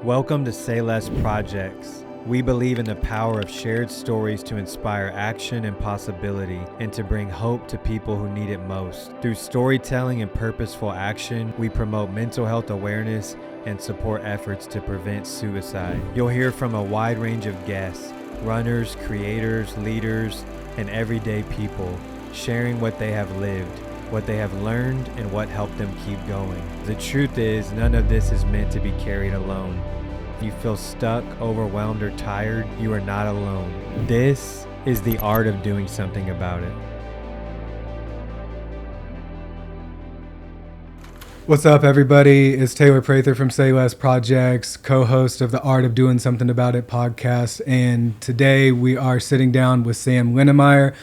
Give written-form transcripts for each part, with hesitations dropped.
Welcome to Sayless Projects. We believe in the power of shared stories to inspire action and possibility and to bring hope to people who need it most. Through storytelling and purposeful action, we promote mental health awareness and support efforts to prevent suicide. You'll hear from a wide range of guests, runners, creators, leaders, and everyday people, sharing what they have lived, what they have learned, and what helped them keep going. The truth is, none of this is meant to be carried alone. If you feel stuck, overwhelmed, or tired, you are not alone. This is the art of doing something about it. What's up, everybody? It's Taylor Prather from Sayless Projects, co-host of the Art of Doing Something About It podcast. And today we are sitting down with Sam Linemeyer,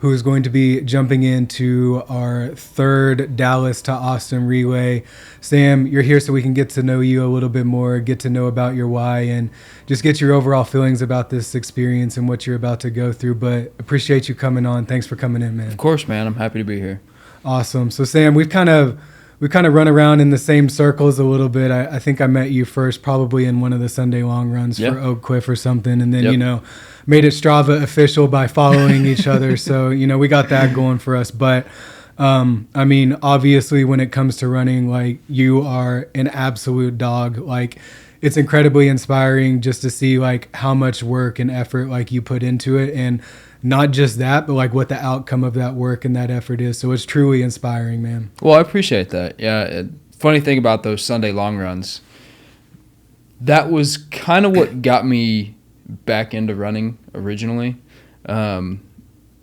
who is going to be jumping into our third Dallas to Austin relay. Sam, you're here so we can get to know you a little bit more, get to know about your why, and just get your overall feelings about this experience and what you're about to go through. But appreciate you coming on. Thanks for coming in, man. Of course, man. I'm happy to be here. Awesome. So, Sam, we kind of run around in the same circles a little bit. I think I met you first probably in one of the Sunday long runs for Oak Cliff or something. And then, made it Strava official by following each other. So, we got that going for us. But, obviously when it comes to running, like, you are an absolute dog. Like, it's incredibly inspiring just to see like how much work and effort like you put into it. And not just that, but like what the outcome of that work and that effort is. So it's truly inspiring, man. Well, I appreciate that. Yeah. Funny thing about those Sunday long runs, that was kind of what got me back into running originally.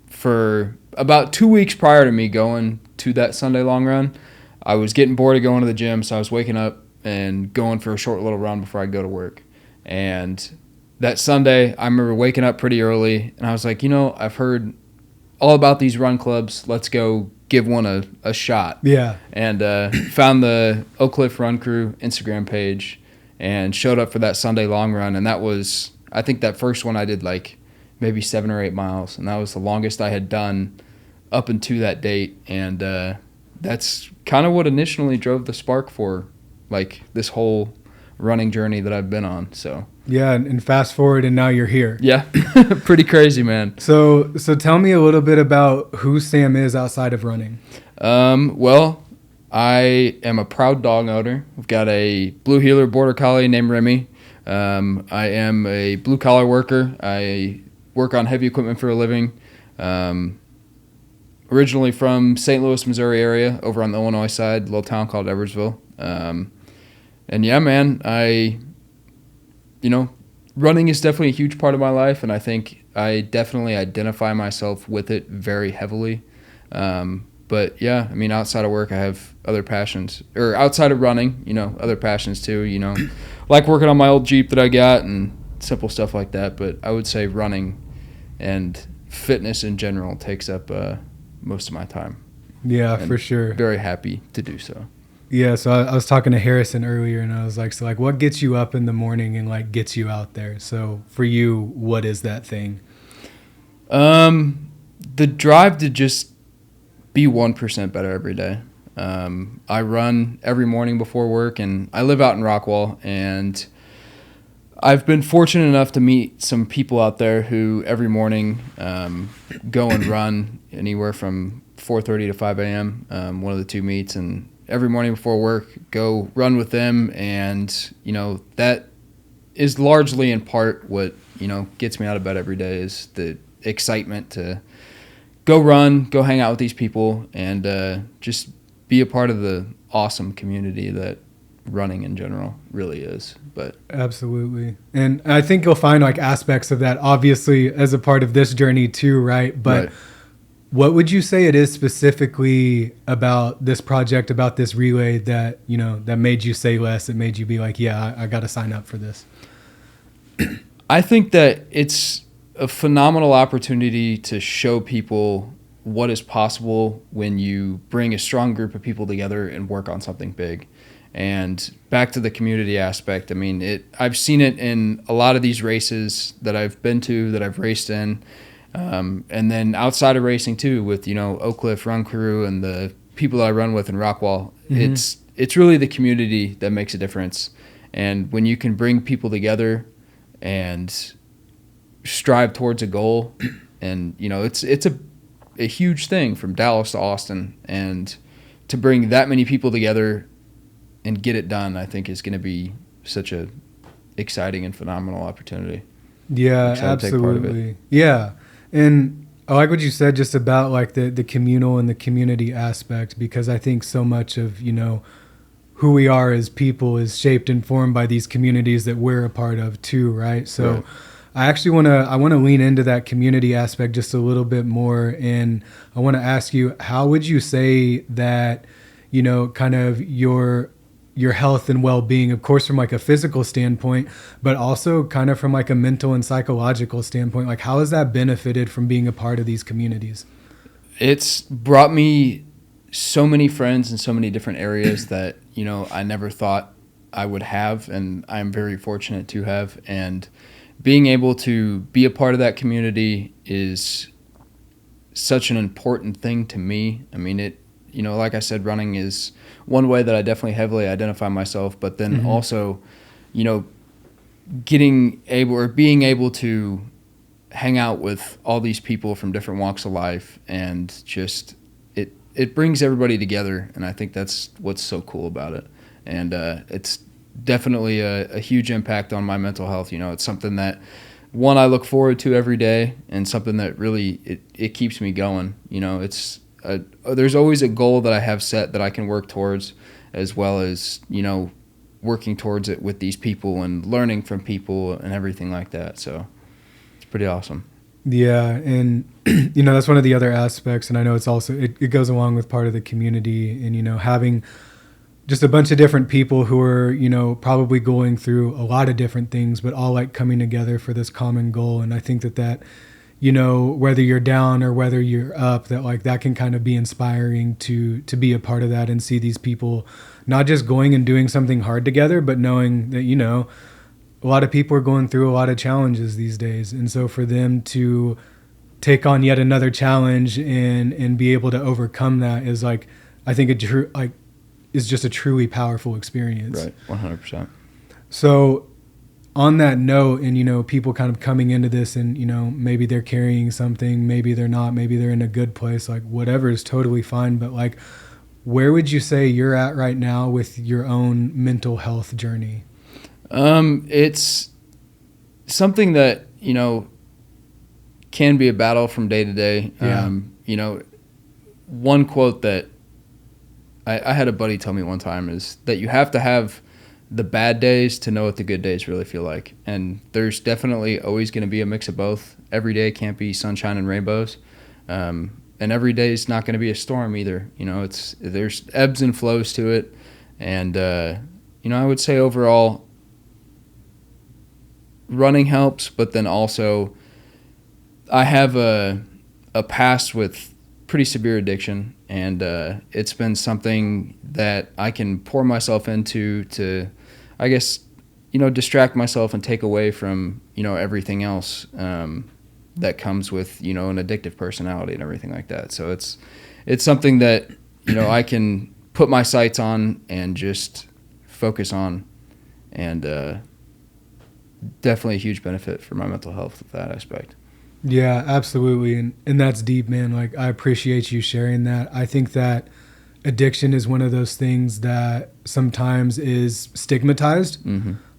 For about 2 weeks prior to me going to that Sunday long run, I was getting bored of going to the gym. So I was waking up and going for a short little run before I go to work. And that Sunday, I remember waking up pretty early, and I was like, I've heard all about these run clubs. Let's go give one a shot. Yeah. And found the Oak Cliff Run Crew Instagram page and showed up for that Sunday long run. And that was, I think that first one I did like maybe 7 or 8 miles. And that was the longest I had done up until that date. And that's kind of what initially drove the spark for like this whole running journey that I've been on. So yeah, and fast forward and now you're here. Yeah. Pretty crazy, man. So tell me a little bit about who Sam is outside of running. Well, I am a proud dog owner. I've got a blue heeler border collie named Remy. I am a blue collar worker. I work on heavy equipment for a living. Originally from St. Louis, Missouri area, over on the Illinois side, a little town called Edwardsville. And yeah, man, running is definitely a huge part of my life, and I think I definitely identify myself with it very heavily. But yeah, outside of work, I have other passions, or outside of running, other passions too, like working on my old Jeep that I got and simple stuff like that. But I would say running and fitness in general takes up most of my time. Yeah, for sure. Very happy to do so. Yeah, so I was talking to Harrison earlier, and I was like, what gets you up in the morning and like gets you out there? So for you, what is that thing? The drive to just be 1% better every day. I run every morning before work, and I live out in Rockwall, and I've been fortunate enough to meet some people out there who every morning go and run anywhere from 4:30 to 5 a.m., one of the two meets, and every morning before work, go run with them. And, that is largely in part what, gets me out of bed every day is the excitement to go run, go hang out with these people, and just be a part of the awesome community that running in general really is. But absolutely. And I think you'll find like aspects of that obviously as a part of this journey too, right? But right. What would you say it is specifically about this project, about this relay that, that made you say less, that made you be like, yeah, I got to sign up for this? I think that it's a phenomenal opportunity to show people what is possible when you bring a strong group of people together and work on something big. And back to the community aspect, I've seen it in a lot of these races that I've been to, that I've raced in. And then outside of racing too, with Oak Cliff Run Crew and the people that I run with in Rockwall, it's really the community that makes a difference. And when you can bring people together and strive towards a goal, and it's a huge thing from Dallas to Austin, and to bring that many people together and get it done, I think is going to be such a exciting and phenomenal opportunity. Yeah, absolutely. Yeah. And I like what you said just about like the communal and the community aspect, because I think so much of, who we are as people is shaped and formed by these communities that we're a part of too, right? So right. I actually want to lean into that community aspect just a little bit more, and I want to ask you, how would you say that, kind of your health and well-being, of course, from like a physical standpoint, but also kind of from like a mental and psychological standpoint, like how has that benefited from being a part of these communities? It's brought me so many friends in so many different areas that, I never thought I would have, and I'm very fortunate to have. And being able to be a part of that community is such an important thing to me. I mean, like I said, running is one way that I definitely heavily identify myself, but then also, being able to hang out with all these people from different walks of life, and just it brings everybody together, and I think that's what's so cool about it. And it's definitely a huge impact on my mental health. It's something that, one, I look forward to every day, and something that really it keeps me going. There's always a goal that I have set that I can work towards, as well as working towards it with these people and learning from people and everything like that. So it's pretty awesome. Yeah, and that's one of the other aspects, and I know it's also it goes along with part of the community, and having just a bunch of different people who are probably going through a lot of different things, but all like coming together for this common goal. And I think that whether you're down or whether you're up, that like that can kind of be inspiring to be a part of that and see these people not just going and doing something hard together, but knowing that a lot of people are going through a lot of challenges these days. And so for them to take on yet another challenge and be able to overcome that is like, I think is just a truly powerful experience. Right. 100%. So on that note, and, people kind of coming into this and, maybe they're carrying something, maybe they're not, maybe they're in a good place, like whatever is totally fine. But like, where would you say you're at right now with your own mental health journey? It's something that, can be a battle from day to day. Yeah. One quote that I had a buddy tell me one time is that you have to have the bad days to know what the good days really feel like. And there's definitely always going to be a mix of both. Every day can't be sunshine and rainbows. And every day is not going to be a storm either. There's ebbs and flows to it. And, I would say overall, running helps, but then also I have a past with pretty severe addiction, and it's been something that I can pour myself into to, I guess, distract myself and take away from, everything else that comes with, an addictive personality and everything like that. So it's something that, I can put my sights on and just focus on, and definitely a huge benefit for my mental health with that aspect. Yeah, absolutely. And that's deep, man. Like, I appreciate you sharing that. I think that addiction is one of those things that sometimes is stigmatized.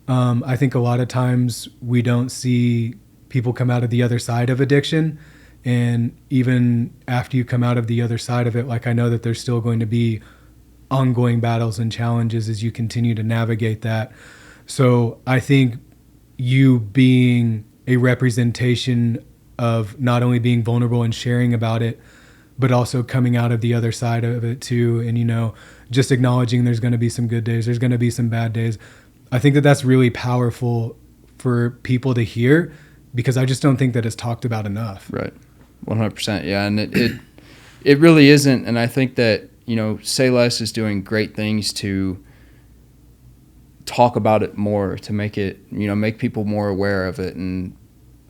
I think a lot of times we don't see people come out of the other side of addiction. And even after you come out of the other side of it, like, I know that there's still going to be ongoing battles and challenges as you continue to navigate that. So I think you being a representation of not only being vulnerable and sharing about it, but also coming out of the other side of it too. And, just acknowledging there's going to be some good days, there's going to be some bad days. I think that that's really powerful for people to hear, because I just don't think that it's talked about enough. Right. 100%. Yeah. And it really isn't. And I think that, Sayless is doing great things to talk about it more, to make it, make people more aware of it and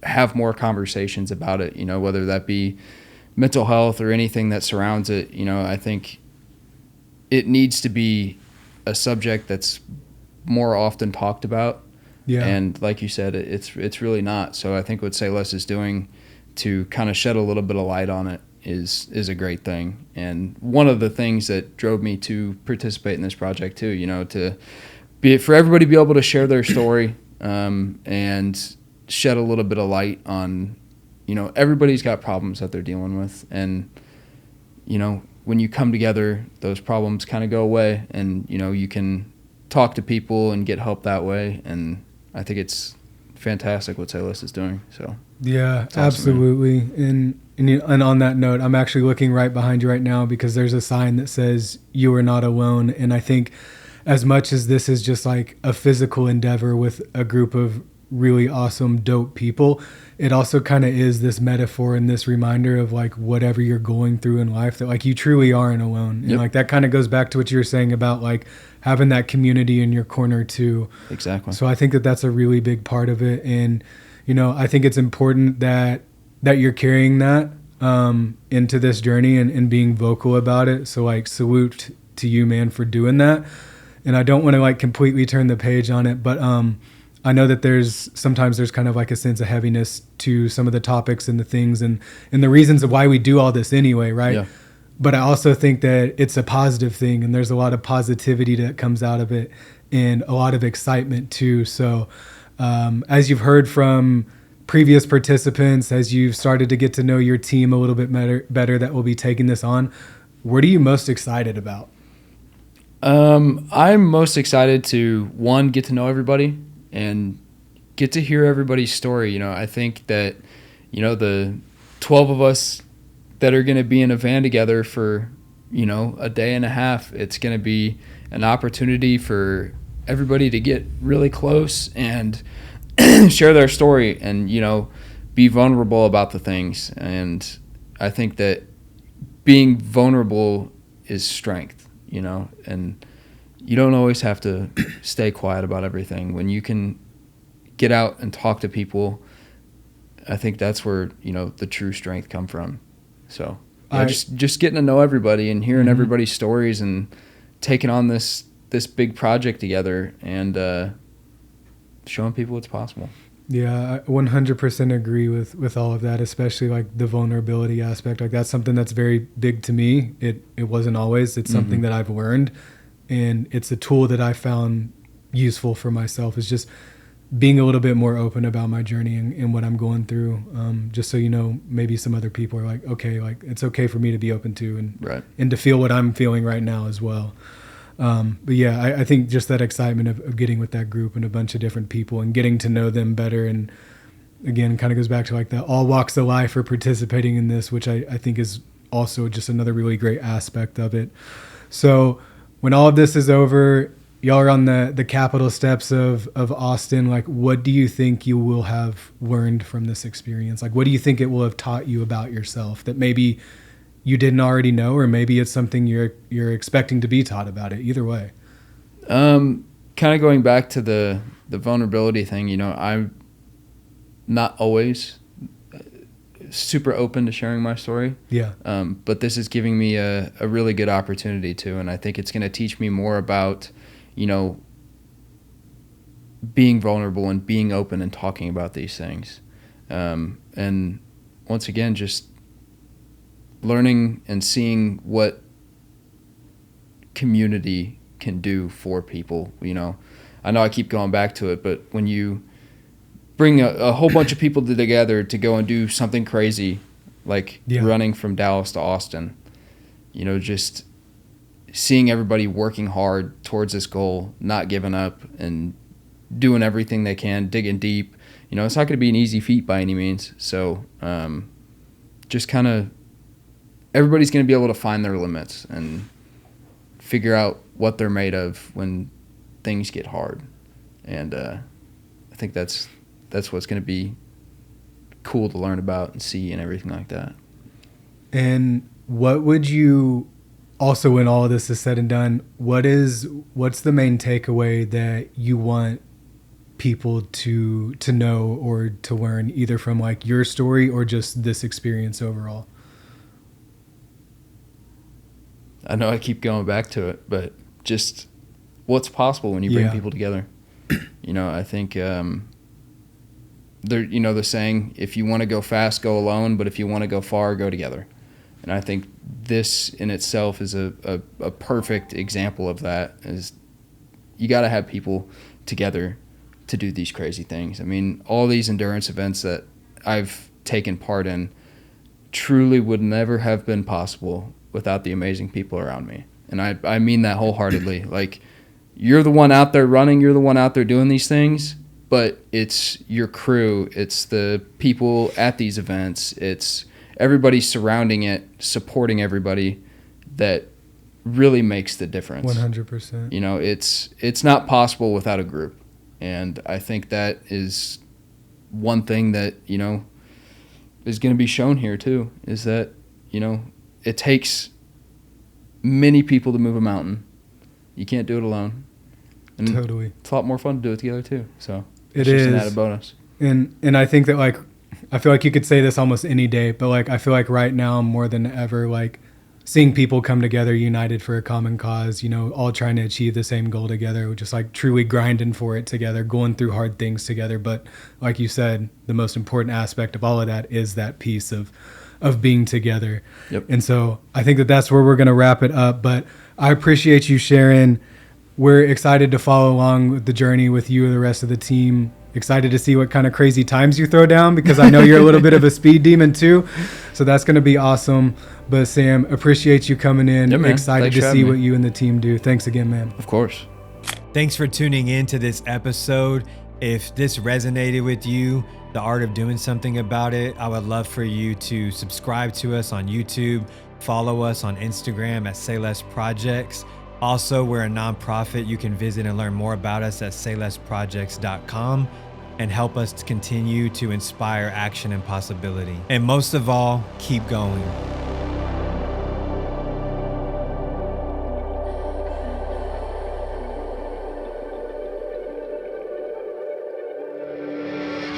have more conversations about it, whether that be mental health or anything that surrounds it. I think it needs to be a subject that's more often talked about. Yeah. And like you said, it's really not. So I think what Sayless is doing to kind of shed a little bit of light on it is a great thing. And one of the things that drove me to participate in this project too, for everybody to be able to share their story, and shed a little bit of light on, everybody's got problems that they're dealing with. And, when you come together, those problems kind of go away, and, you can talk to people and get help that way. And I think it's fantastic what Sayless is doing. So yeah, awesome, absolutely. And on that note, I'm actually looking right behind you right now because there's a sign that says "You are not alone." And I think as much as this is just like a physical endeavor with a group of really awesome, dope people, it also kind of is this metaphor and this reminder of like whatever you're going through in life, that like you truly aren't alone. And like that kind of goes back to what you were saying about like having that community in your corner too. Exactly. So I think that that's a really big part of it. And, I think it's important that you're carrying that into this journey and being vocal about it. So like salute to you, man, for doing that. And I don't want to like completely turn the page on it, but I know that sometimes there's kind of like a sense of heaviness to some of the topics and the things and the reasons of why we do all this anyway, right? Yeah. But I also think that it's a positive thing, and there's a lot of positivity that comes out of it and a lot of excitement too. So as you've heard from previous participants, as you've started to get to know your team a little bit better that will be taking this on, what are you most excited about? I'm most excited to, one, get to know everybody and get to hear everybody's story. I think that, the 12 of us that are going to be in a van together for, a day and a half, it's going to be an opportunity for everybody to get really close and share their story and, be vulnerable about the things. And I think that being vulnerable is strength, and you don't always have to stay quiet about everything. When you can get out and talk to people, I think that's where, the true strength come from. So just getting to know everybody and hearing everybody's stories and taking on this big project together and showing people it's possible. Yeah, I 100% agree with all of that, especially like the vulnerability aspect. Like that's something that's very big to me. It wasn't always. It's something that I've learned, and it's a tool that I found useful for myself, is just being a little bit more open about my journey and what I'm going through. Just so maybe some other people are like, okay, like it's okay for me to be open to and to feel what I'm feeling right now as well. But yeah, I think just that excitement of getting with that group and a bunch of different people and getting to know them better. And again, kind of goes back to like the all walks of life are participating in this, which I think is also just another really great aspect of it. So when all of this is over, y'all are on the capital steps of Austin. Like, what do you think you will have learned from this experience? Like, what do you think it will have taught you about yourself that maybe you didn't already know, or maybe it's something you're expecting to be taught about it? Either way. Kind of going back to the vulnerability thing, I'm not always super open to sharing my story. Yeah. But this is giving me a really good opportunity to, and I think it's going to teach me more about, being vulnerable and being open and talking about these things. And once again, just learning and seeing what community can do for people. I know I keep going back to it, but when you bring a whole bunch of people together to go and do something crazy, like running from Dallas to Austin, just seeing everybody working hard towards this goal, not giving up and doing everything they can, digging deep. It's not going to be an easy feat by any means. So just kind of everybody's going to be able to find their limits and figure out what they're made of when things get hard. And I think that's what's going to be cool to learn about and see and everything like that. And what would you also, when all of this is said and done, what's the main takeaway that you want people to know or to learn, either from like your story or just this experience overall? I know I keep going back to it, but just what's possible when you bring Yeah. people together. I think the saying, if you want to go fast, go alone, but if you want to go far, go together. And I think this in itself is a perfect example of that. Is you got to have people together to do these crazy things. I mean, all these endurance events that I've taken part in truly would never have been possible without the amazing people around me. And I mean that wholeheartedly. Like, you're the one out there running, you're the one out there doing these things, but it's your crew, it's the people at these events, it's everybody surrounding it, supporting everybody, that really makes the difference. 100%. It's not possible without a group. And I think that is one thing that, is going to be shown here too, is that, it takes many people to move a mountain. You can't do it alone. And Totally. It's a lot more fun to do it together too. So It it's just is an added bonus. And I think that, like, I feel like you could say this almost any day, but like, I feel like right now more than ever, like, seeing people come together united for a common cause, all trying to achieve the same goal together, just like truly grinding for it together, going through hard things together. But like you said, the most important aspect of all of that is that piece of being together. Yep. And so I think that that's where we're going to wrap it up. But I appreciate you sharing. We're excited to follow along with the journey with you and the rest of the team. Excited to see what kind of crazy times you throw down, because I know you're a little bit of a speed demon too. So that's going to be awesome. But Sam, appreciate you coming in. Yeah, man. Excited Thanks to for see having what me. you and the team do. Thanks again, man. Of course. Thanks for tuning in to this episode. If this resonated with you, the art of doing something about it, I would love for you to subscribe to us on YouTube, follow us on Instagram at Sayless Projects. Also, we're a nonprofit. You can visit and learn more about us at saylessprojects.com and help us to continue to inspire action and possibility. And most of all, keep going.